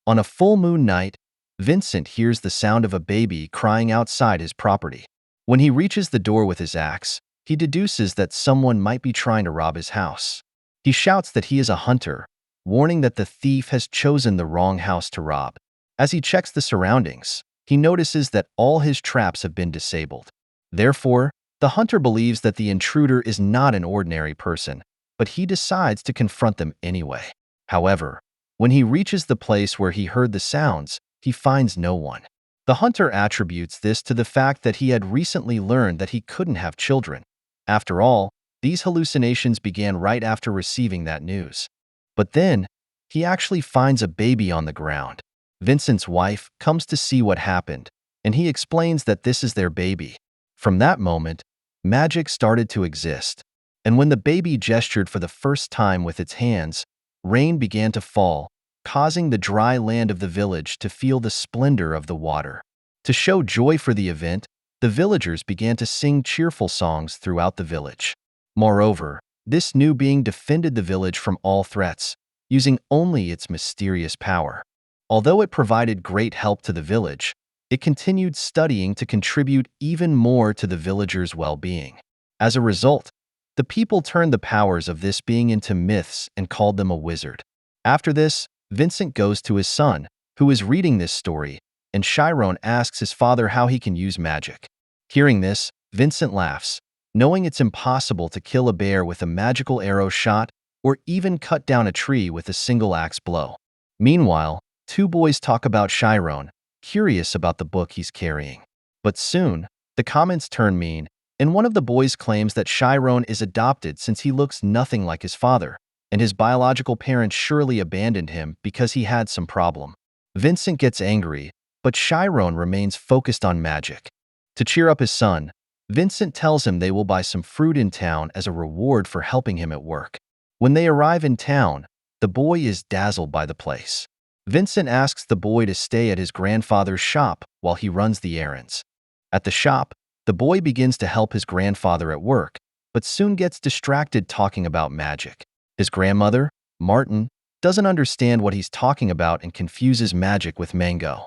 On a full moon night, Vincent hears the sound of a baby crying outside his property. When he reaches the door with his axe, he deduces that someone might be trying to rob his house. He shouts that he is a hunter, warning that the thief has chosen the wrong house to rob. As he checks the surroundings, he notices that all his traps have been disabled. Therefore, the hunter believes that the intruder is not an ordinary person, but he decides to confront them anyway. However, when he reaches the place where he heard the sounds, he finds no one. The hunter attributes this to the fact that he had recently learned that he couldn't have children. After all, these hallucinations began right after receiving that news. But then, he actually finds a baby on the ground. Vincent's wife comes to see what happened, and he explains that this is their baby. From that moment, magic started to exist. And when the baby gestured for the first time with its hands, rain began to fall, causing the dry land of the village to feel the splendor of the water. To show joy for the event, the villagers began to sing cheerful songs throughout the village. Moreover, this new being defended the village from all threats, using only its mysterious power. Although it provided great help to the village, it continued studying to contribute even more to the villagers' well-being. As a result, the people turned the powers of this being into myths and called them a wizard. After this, Vincent goes to his son, who is reading this story, and Chiron asks his father how he can use magic. Hearing this, Vincent laughs, knowing it's impossible to kill a bear with a magical arrow shot or even cut down a tree with a single axe blow. Meanwhile, two boys talk about Chiron, curious about the book he's carrying. But soon, the comments turn mean, and one of the boys claims that Chiron is adopted since he looks nothing like his father, and his biological parents surely abandoned him because he had some problem. Vincent gets angry, but Chiron remains focused on magic. To cheer up his son, Vincent tells him they will buy some fruit in town as a reward for helping him at work. When they arrive in town, the boy is dazzled by the place. Vincent asks the boy to stay at his grandfather's shop while he runs the errands. At the shop, the boy begins to help his grandfather at work, but soon gets distracted talking about magic. His grandmother, Martin, doesn't understand what he's talking about and confuses magic with Manga.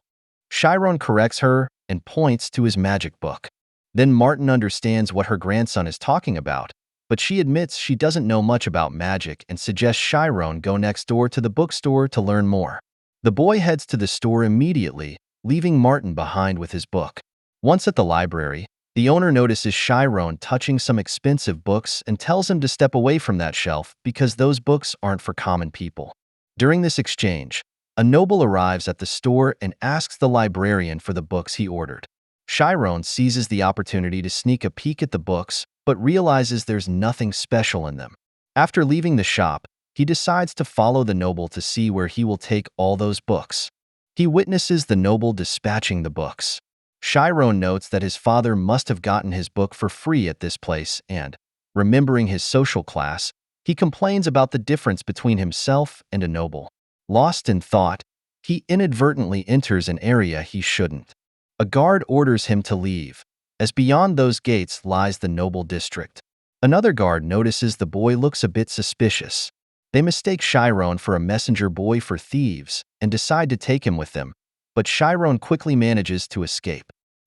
Chiron corrects her and points to his magic book. Then Martin understands what her grandson is talking about, but she admits she doesn't know much about magic and suggests Chiron go next door to the bookstore to learn more. The boy heads to the store immediately, leaving Martin behind with his book. Once at the library, the owner notices Chiron touching some expensive books and tells him to step away from that shelf because those books aren't for common people. During this exchange, a noble arrives at the store and asks the librarian for the books he ordered. Chiron seizes the opportunity to sneak a peek at the books, but realizes there's nothing special in them. After leaving the shop, he decides to follow the noble to see where he will take all those books. He witnesses the noble dispatching the books. Chiron notes that his father must have gotten his book for free at this place and, remembering his social class, he complains about the difference between himself and a noble. Lost in thought, he inadvertently enters an area he shouldn't. A guard orders him to leave, as beyond those gates lies the noble district. Another guard notices the boy looks a bit suspicious. They mistake Chiron for a messenger boy for thieves and decide to take him with them, but Chiron quickly manages to escape.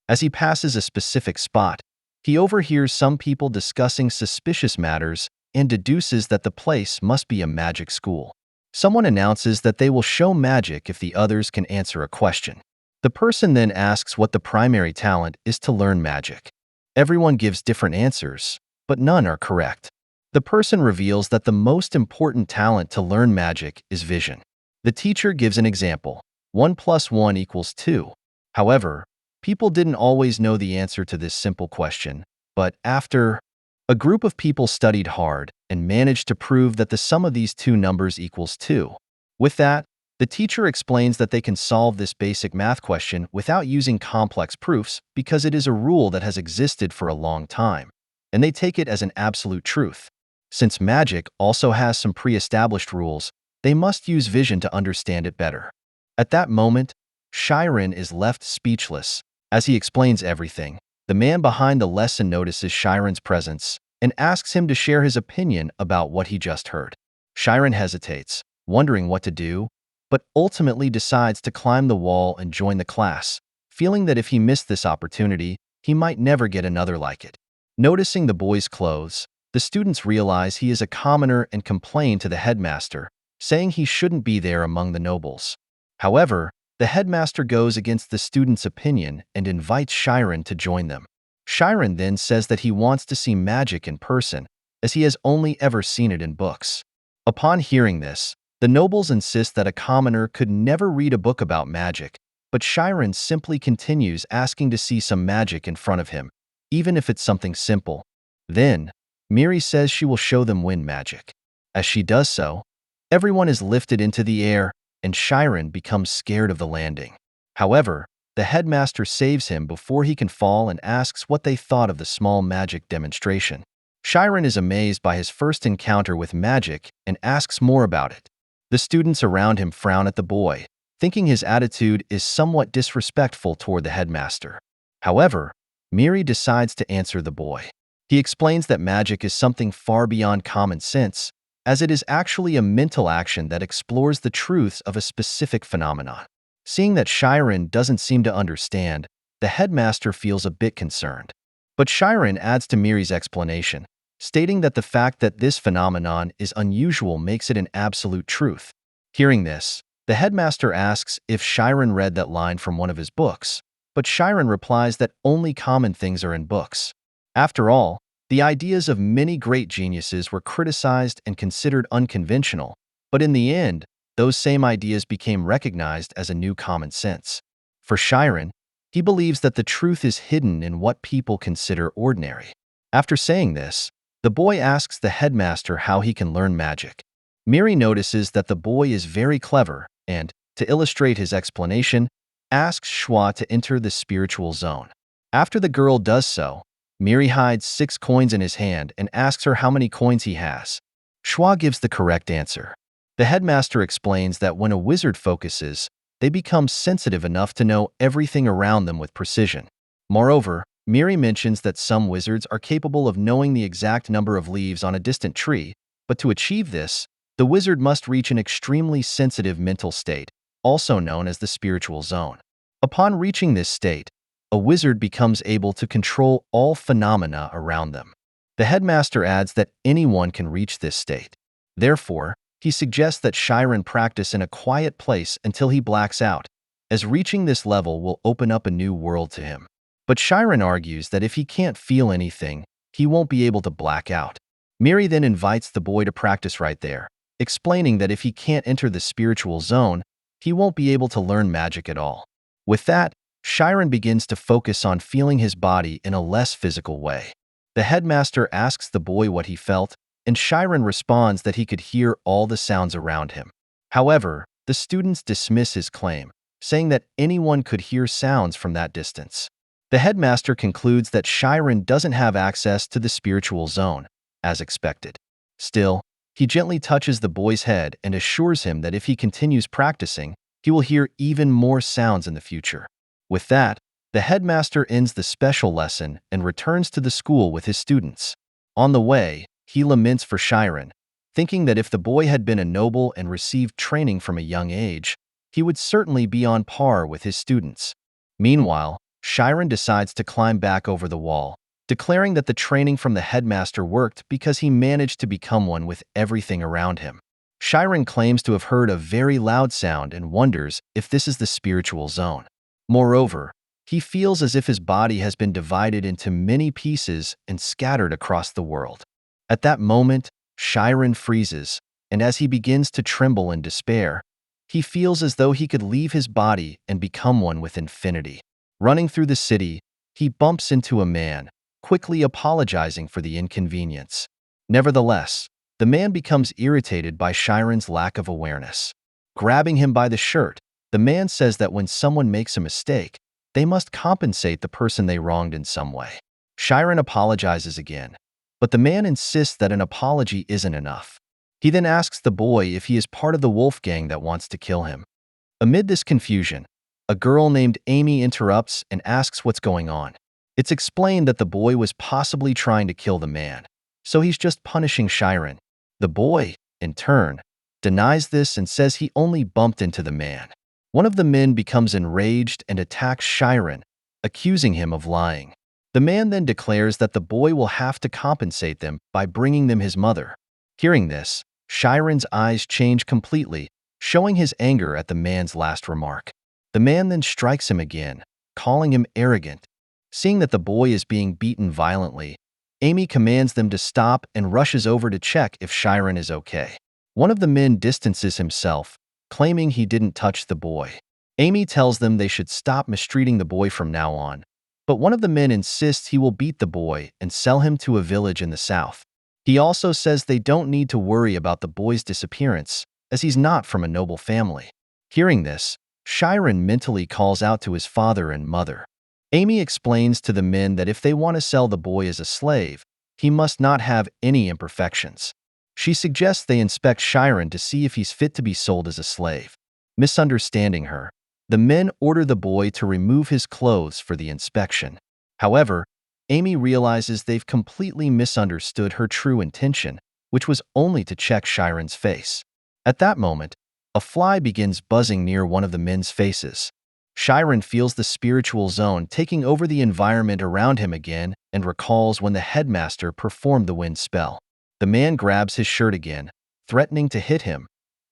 As he passes a specific spot, he overhears some people discussing suspicious matters and deduces that the place must be a magic school. Someone announces that they will show magic if the others can answer a question. The person then asks what the primary talent is to learn magic. Everyone gives different answers, but none are correct. The person reveals that the most important talent to learn magic is vision. The teacher gives an example. 1 + 1 = 2. However, people didn't always know the answer to this simple question, but after a group of people studied hard and managed to prove that the sum of these two numbers equals 2. With that, the teacher explains that they can solve this basic math question without using complex proofs because it is a rule that has existed for a long time, and they take it as an absolute truth. Since magic also has some pre-established rules, they must use vision to understand it better. At that moment, Chiron is left speechless. As he explains everything, the man behind the lesson notices Chiron's presence and asks him to share his opinion about what he just heard. Chiron hesitates, wondering what to do, but ultimately decides to climb the wall and join the class, feeling that if he missed this opportunity, he might never get another like it. Noticing the boy's clothes, the students realize he is a commoner and complain to the headmaster, saying he shouldn't be there among the nobles. However, the headmaster goes against the students' opinion and invites Shiren to join them. Shiren then says that he wants to see magic in person, as he has only ever seen it in books. Upon hearing this, the nobles insist that a commoner could never read a book about magic, but Shiren simply continues asking to see some magic in front of him, even if it's something simple. Then, Miri says she will show them wind magic. As she does so, everyone is lifted into the air, and Shiren becomes scared of the landing. However, the headmaster saves him before he can fall and asks what they thought of the small magic demonstration. Shiren is amazed by his first encounter with magic and asks more about it. The students around him frown at the boy, thinking his attitude is somewhat disrespectful toward the headmaster. However, Miri decides to answer the boy. He explains that magic is something far beyond common sense, as it is actually a mental action that explores the truths of a specific phenomenon. Seeing that Shiren doesn't seem to understand, the headmaster feels a bit concerned. But Shiren adds to Miri's explanation, stating that the fact that this phenomenon is unusual makes it an absolute truth. Hearing this, the headmaster asks if Shiren read that line from one of his books, but Shiren replies that only common things are in books. After all, the ideas of many great geniuses were criticized and considered unconventional, but in the end, those same ideas became recognized as a new common sense. For Shiren, he believes that the truth is hidden in what people consider ordinary. After saying this, the boy asks the headmaster how he can learn magic. Miri notices that the boy is very clever and, to illustrate his explanation, asks Schwa to enter the spiritual zone. After the girl does so, Miri hides 6 coins in his hand and asks her how many coins he has. Schwa gives the correct answer. The headmaster explains that when a wizard focuses, they become sensitive enough to know everything around them with precision. Moreover, Miri mentions that some wizards are capable of knowing the exact number of leaves on a distant tree, but to achieve this, the wizard must reach an extremely sensitive mental state, also known as the spiritual zone. Upon reaching this state, a wizard becomes able to control all phenomena around them. The headmaster adds that anyone can reach this state. Therefore, he suggests that Shiren practice in a quiet place until he blacks out, as reaching this level will open up a new world to him. But Shiren argues that if he can't feel anything, he won't be able to black out. Miri then invites the boy to practice right there, explaining that if he can't enter the spiritual zone, he won't be able to learn magic at all. With that, Shiren begins to focus on feeling his body in a less physical way. The headmaster asks the boy what he felt, and Shiren responds that he could hear all the sounds around him. However, the students dismiss his claim, saying that anyone could hear sounds from that distance. The headmaster concludes that Shiren doesn't have access to the spiritual zone, as expected. Still, he gently touches the boy's head and assures him that if he continues practicing, he will hear even more sounds in the future. With that, the headmaster ends the special lesson and returns to the school with his students. On the way, he laments for Shiren, thinking that if the boy had been a noble and received training from a young age, he would certainly be on par with his students. Meanwhile, Shiren decides to climb back over the wall, declaring that the training from the headmaster worked because he managed to become one with everything around him. Shiren claims to have heard a very loud sound and wonders if this is the spiritual zone. Moreover, he feels as if his body has been divided into many pieces and scattered across the world. At that moment, Shiren freezes, and as he begins to tremble in despair, he feels as though he could leave his body and become one with infinity. Running through the city, he bumps into a man, quickly apologizing for the inconvenience. Nevertheless, the man becomes irritated by Shiren's lack of awareness. Grabbing him by the shirt, the man says that when someone makes a mistake, they must compensate the person they wronged in some way. Shiren apologizes again, but the man insists that an apology isn't enough. He then asks the boy if he is part of the wolf gang that wants to kill him. Amid this confusion, a girl named Amy interrupts and asks what's going on. It's explained that the boy was possibly trying to kill the man, so he's just punishing Shiren. The boy, in turn, denies this and says he only bumped into the man. One of the men becomes enraged and attacks Shiren, accusing him of lying. The man then declares that the boy will have to compensate them by bringing them his mother. Hearing this, Shiren's eyes change completely, showing his anger at the man's last remark. The man then strikes him again, calling him arrogant. Seeing that the boy is being beaten violently, Amy commands them to stop and rushes over to check if Shiren is okay. One of the men distances himself, claiming he didn't touch the boy. Amy tells them they should stop mistreating the boy from now on, but one of the men insists he will beat the boy and sell him to a village in the south. He also says they don't need to worry about the boy's disappearance, as he's not from a noble family. Hearing this, Shiren mentally calls out to his father and mother. Amy explains to the men that if they want to sell the boy as a slave, he must not have any imperfections. She suggests they inspect Shiren to see if he's fit to be sold as a slave. Misunderstanding her, the men order the boy to remove his clothes for the inspection. However, Amy realizes they've completely misunderstood her true intention, which was only to check Shiren's face. At that moment, a fly begins buzzing near one of the men's faces. Shiren feels the spiritual zone taking over the environment around him again and recalls when the headmaster performed the wind spell. The man grabs his shirt again, threatening to hit him.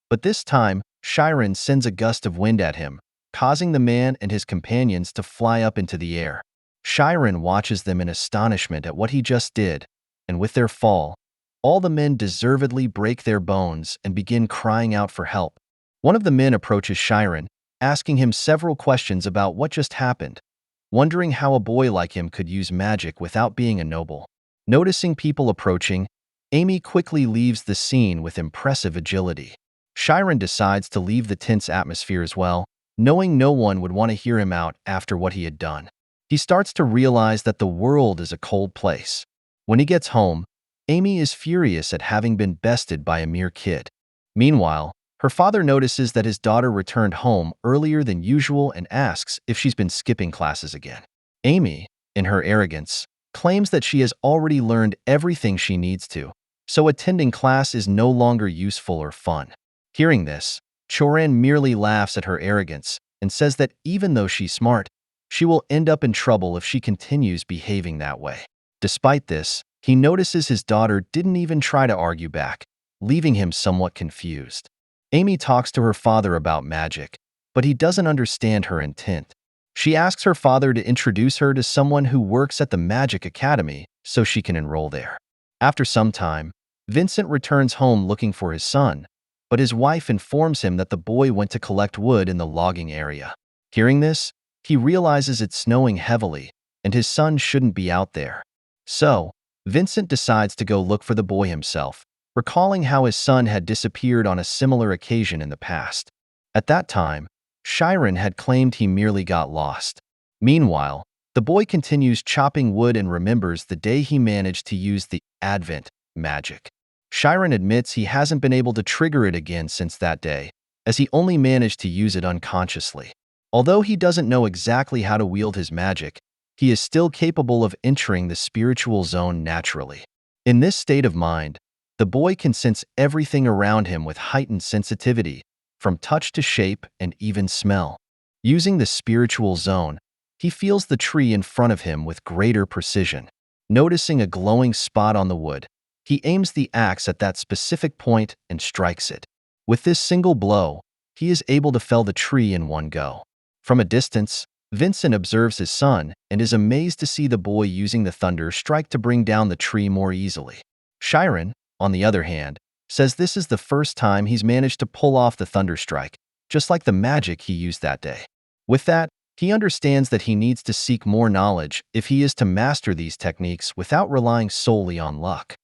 But this time, Shiren sends a gust of wind at him, causing the man and his companions to fly up into the air. Shiren watches them in astonishment at what he just did, and with their fall, all the men deservedly break their bones and begin crying out for help. One of the men approaches Shiren, asking him several questions about what just happened, wondering how a boy like him could use magic without being a noble. Noticing people approaching, Amy quickly leaves the scene with impressive agility. Shiren decides to leave the tense atmosphere as well, knowing no one would want to hear him out after what he had done. He starts to realize that the world is a cold place. When he gets home, Amy is furious at having been bested by a mere kid. Meanwhile, her father notices that his daughter returned home earlier than usual and asks if she's been skipping classes again. Amy, in her arrogance, claims that she has already learned everything she needs to, so attending class is no longer useful or fun. Hearing this, Choran merely laughs at her arrogance and says that even though she's smart, she will end up in trouble if she continues behaving that way. Despite this, he notices his daughter didn't even try to argue back, leaving him somewhat confused. Amy talks to her father about magic, but he doesn't understand her intent. She asks her father to introduce her to someone who works at the Magic Academy so she can enroll there. After some time, Vincent returns home looking for his son, but his wife informs him that the boy went to collect wood in the logging area. Hearing this, he realizes it's snowing heavily and his son shouldn't be out there. So, Vincent decides to go look for the boy himself, recalling how his son had disappeared on a similar occasion in the past. At that time, Shiren had claimed he merely got lost. Meanwhile, the boy continues chopping wood and remembers the day he managed to use the Advent magic. Shiren admits he hasn't been able to trigger it again since that day, as he only managed to use it unconsciously. Although he doesn't know exactly how to wield his magic, he is still capable of entering the spiritual zone naturally. In this state of mind, the boy can sense everything around him with heightened sensitivity, from touch to shape and even smell. Using the spiritual zone, he feels the tree in front of him with greater precision. Noticing a glowing spot on the wood, he aims the axe at that specific point and strikes it. With this single blow, he is able to fell the tree in one go. From a distance, Vincent observes his son and is amazed to see the boy using the thunder strike to bring down the tree more easily. Shiren, on the other hand, says this is the first time he's managed to pull off the thunder strike, just like the magic he used that day. With that, he understands that he needs to seek more knowledge if he is to master these techniques without relying solely on luck.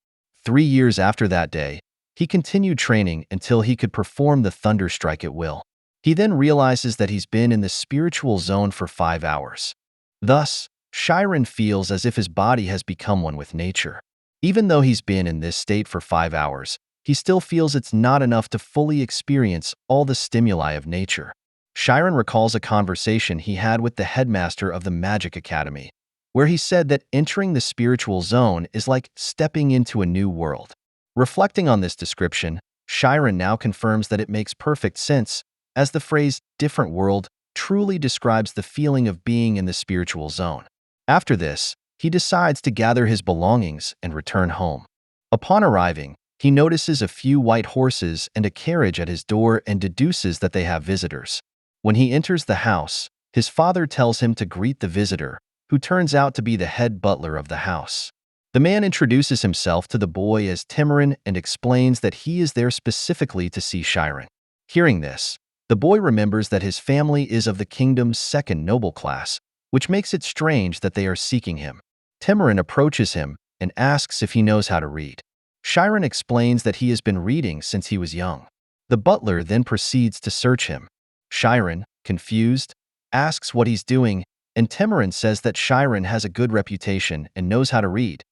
3 years after that day, he continued training until he could perform the thunder strike at will. He then realizes that he's been in the spiritual zone for 5 hours. Thus, Shiren feels as if his body has become one with nature. Even though he's been in this state for 5 hours, he still feels it's not enough to fully experience all the stimuli of nature. Shiren recalls a conversation he had with the headmaster of the Magic Academy, where he said that entering the spiritual zone is like stepping into a new world. Reflecting on this description, Chiron now confirms that it makes perfect sense, as the phrase different world truly describes the feeling of being in the spiritual zone. After this, he decides to gather his belongings and return home. Upon arriving, he notices a few white horses and a carriage at his door and deduces that they have visitors. When he enters the house, his father tells him to greet the visitor, who turns out to be the head butler of the house. The man introduces himself to the boy as Timorin and explains that he is there specifically to see Chiron. Hearing this, the boy remembers that his family is of the kingdom's second noble class, which makes it strange that they are seeking him. Timorin approaches him and asks if he knows how to read. Chiron explains that he has been reading since he was young. The butler then proceeds to search him. Chiron, confused, asks what he's doing, and Timorin says that Chiron has a good reputation and knows how to read,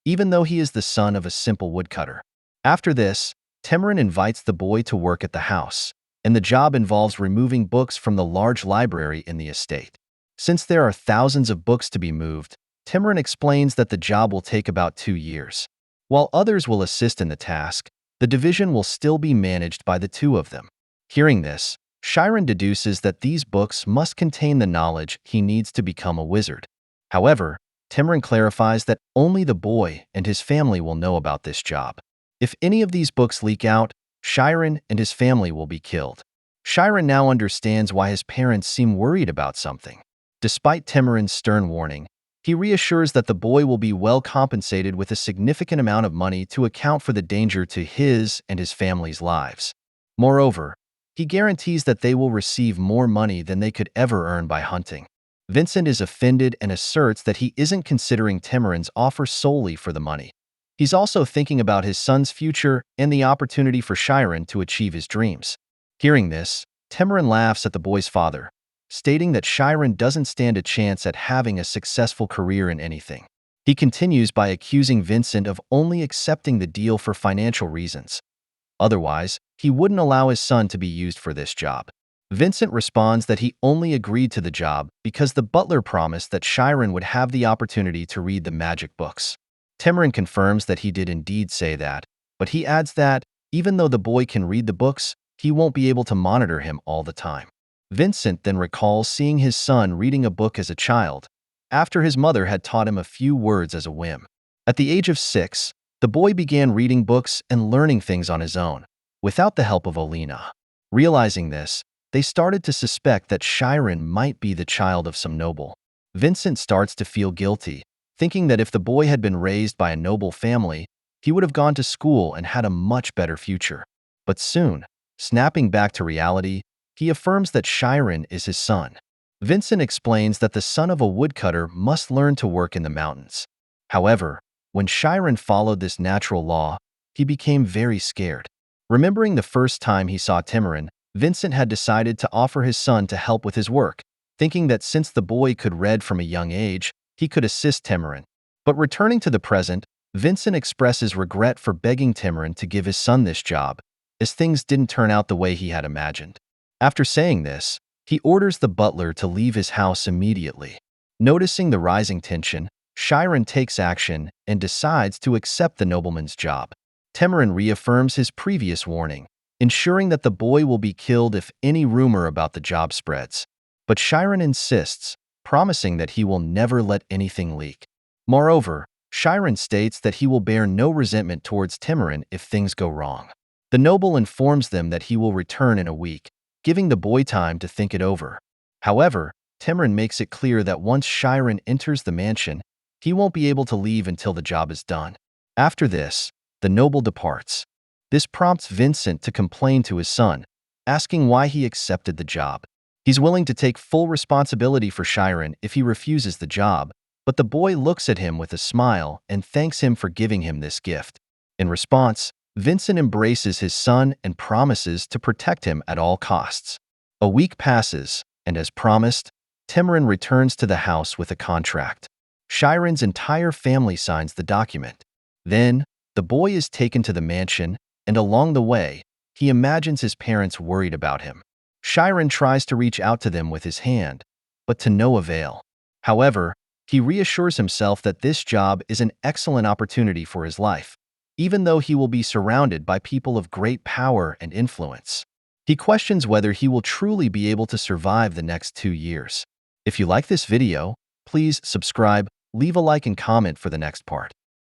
even though he is the son of a simple woodcutter. After this, Timorin invites the boy to work at the house, and the job involves removing books from the large library in the estate. Since there are thousands of books to be moved, Timorin explains that the job will take about 2 years. While others will assist in the task, the division will still be managed by the two of them. Hearing this, Chiron deduces that these books must contain the knowledge he needs to become a wizard. However, Timorin clarifies that only the boy and his family will know about this job. If any of these books leak out, Chiron and his family will be killed. Chiron now understands why his parents seem worried about something. Despite Timorin's stern warning, he reassures that the boy will be well compensated with a significant amount of money to account for the danger to his and his family's lives. Moreover, he guarantees that they will receive more money than they could ever earn by hunting. Vincent is offended and asserts that he isn't considering Timorin's offer solely for the money. He's also thinking about his son's future and the opportunity for Chiron to achieve his dreams. Hearing this, Timorin laughs at the boy's father, stating that Chiron doesn't stand a chance at having a successful career in anything. He continues by accusing Vincent of only accepting the deal for financial reasons. Otherwise, he wouldn't allow his son to be used for this job. Vincent responds that he only agreed to the job because the butler promised that Chiron would have the opportunity to read the magic books. Timorin confirms that he did indeed say that, but he adds that, even though the boy can read the books, he won't be able to monitor him all the time. Vincent then recalls seeing his son reading a book as a child, after his mother had taught him a few words as a whim. At the age of 6, the boy began reading books and learning things on his own, without the help of Olena. Realizing this, they started to suspect that Chiron might be the child of some noble. Vincent starts to feel guilty, thinking that if the boy had been raised by a noble family, he would have gone to school and had a much better future. But soon, snapping back to reality, he affirms that Chiron is his son. Vincent explains that the son of a woodcutter must learn to work in the mountains. However, when Chiron followed this natural law, he became very scared. Remembering the first time he saw Timorin, Vincent had decided to offer his son to help with his work, thinking that since the boy could read from a young age, he could assist Timorin. But returning to the present, Vincent expresses regret for begging Timorin to give his son this job, as things didn't turn out the way he had imagined. After saying this, he orders the butler to leave his house immediately. Noticing the rising tension, Chiron takes action and decides to accept the nobleman's job. Timorin reaffirms his previous warning, ensuring that the boy will be killed if any rumor about the job spreads. But Chiron insists, promising that he will never let anything leak. Moreover, Chiron states that he will bear no resentment towards Timorin if things go wrong. The noble informs them that he will return in a week, giving the boy time to think it over. However, Timorin makes it clear that once Chiron enters the mansion, he won't be able to leave until the job is done. After this, the noble departs. This prompts Vincent to complain to his son, asking why he accepted the job. He's willing to take full responsibility for Chiron if he refuses the job, but the boy looks at him with a smile and thanks him for giving him this gift. In response, Vincent embraces his son and promises to protect him at all costs. A week passes, and as promised, Timorin returns to the house with a contract. Chiron's entire family signs the document. Then, the boy is taken to the mansion, and along the way, he imagines his parents worried about him. Chiron tries to reach out to them with his hand, but to no avail. However, he reassures himself that this job is an excellent opportunity for his life, even though he will be surrounded by people of great power and influence. He questions whether he will truly be able to survive the next 2 years. If you like this video, please subscribe, leave a like and comment for the next part.